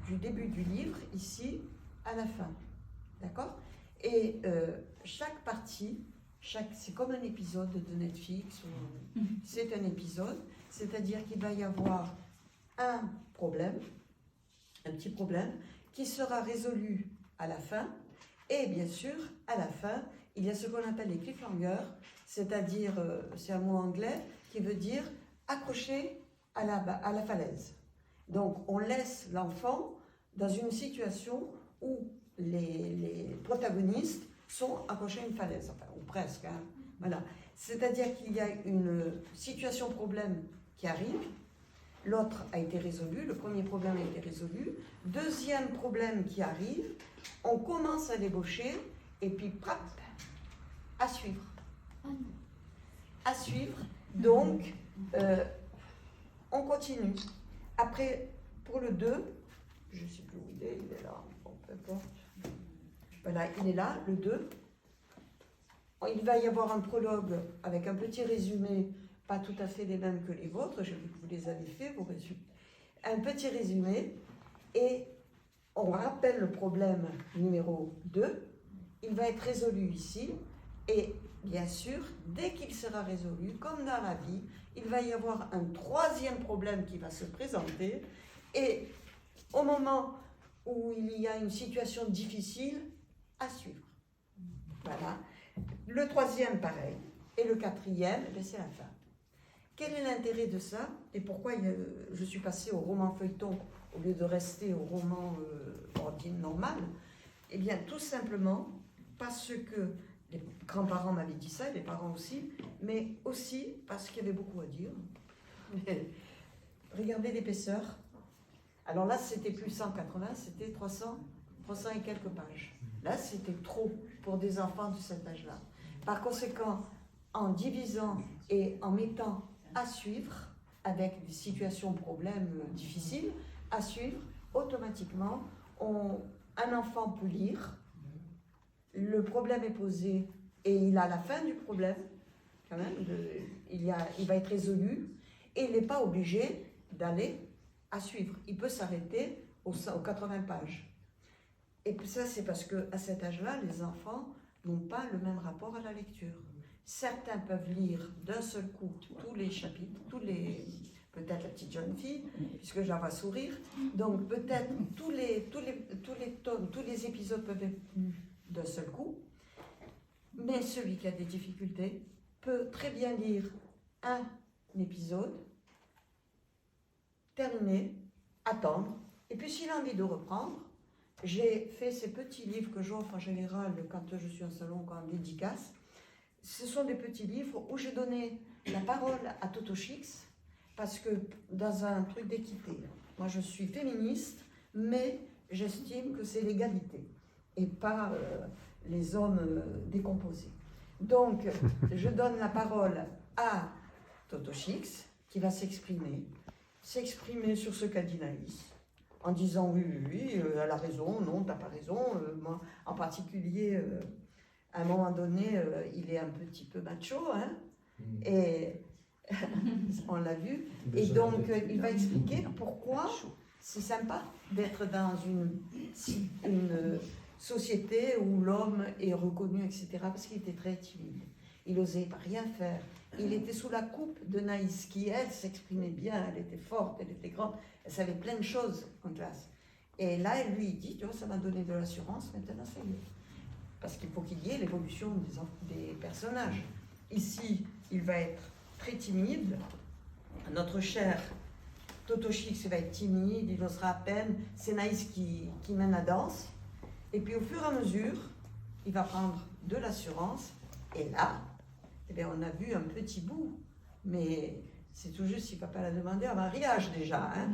du début du livre, ici, à la fin. D'accord? Et chaque partie, c'est comme un épisode de Netflix, c'est un épisode, c'est-à-dire qu'il va y avoir un problème, un petit problème, qui sera résolu à la fin, et bien sûr, à la fin, il y a ce qu'on appelle les cliffhangers, c'est-à-dire, c'est un mot anglais qui veut dire accrocher à la falaise. Donc, on laisse l'enfant dans une situation où les protagonistes sont accrochés à une falaise, enfin, ou presque, hein, voilà. C'est-à-dire qu'il y a une situation problème qui arrive, l'autre a été résolu, le premier problème a été résolu, deuxième problème qui arrive, on commence à débaucher, et puis, prap, à suivre. À suivre, donc, on continue. Après, pour le 2, je ne sais plus où il est là, bon, peu importe. Voilà, il est là, le 2. Il va y avoir un prologue avec un petit résumé, pas tout à fait les mêmes que les vôtres, j'ai vu que vous les avez fait, vos résumés. Un petit résumé, et on rappelle le problème numéro 2, il va être résolu ici, et bien sûr, dès qu'il sera résolu, comme dans la vie, il va y avoir un troisième problème qui va se présenter, et au moment où il y a une situation difficile, à suivre. Voilà. Le troisième, pareil. Et le quatrième, c'est la fin. Quel est l'intérêt de ça? Et pourquoi je suis passée au roman feuilleton au lieu de rester au roman ordinaire normal? Eh bien, tout simplement parce que les grands-parents m'avaient dit ça, et les parents aussi, mais aussi parce qu'il y avait beaucoup à dire. Regardez l'épaisseur. Alors là, c'était plus 180, c'était 300 et quelques pages. Là, c'était trop pour des enfants de cet âge-là. Par conséquent, en divisant et en mettant à suivre, avec des situations, problèmes difficiles, à suivre, automatiquement, un enfant peut lire, le problème est posé et il a la fin du problème, quand même, il va être résolu, et il n'est pas obligé d'aller à suivre. Il peut s'arrêter aux 80 pages. Et ça, c'est parce qu'à cet âge-là, les enfants n'ont pas le même rapport à la lecture. Certains peuvent lire d'un seul coup tous les chapitres, peut-être la petite jeune fille, puisque je la vois sourire. Donc peut-être tous les tomes, tous les épisodes peuvent être lus d'un seul coup. Mais celui qui a des difficultés peut très bien lire un épisode, terminer, attendre, et puis s'il a envie de reprendre, j'ai fait ces petits livres que j'offre en général quand je suis en salon, quand en dédicace. Ce sont des petits livres où j'ai donné la parole à Toto Chix, parce que dans un truc d'équité, moi je suis féministe, mais j'estime que c'est l'égalité, et pas les hommes décomposés. Donc, je donne la parole à Toto Chix, qui va s'exprimer sur ce qu'a dit Naïs, en disant oui, elle a raison, non, t'as pas raison. Moi, en particulier, à un moment donné, il est un petit peu macho, hein, et on l'a vu. Et donc, il va expliquer pourquoi c'est sympa d'être dans une société où l'homme est reconnu, etc. Parce qu'il était très timide. Il n'osait rien faire. Il était sous la coupe de Naïs, qui, elle, s'exprimait bien, elle était forte, elle était grande, elle savait plein de choses en classe. Et là, elle lui dit, tu vois, ça m'a donné de l'assurance, maintenant ça y est. Parce qu'il faut qu'il y ait l'évolution des personnages. Ici, il va être très timide. Notre cher Toto Chix va être timide, il osera à peine. C'est Naïs qui mène la danse. Et puis au fur et à mesure, il va prendre de l'assurance. Et là, eh bien, on a vu un petit bout. Mais c'est tout juste si papa l'a demandé en mariage déjà. Hein.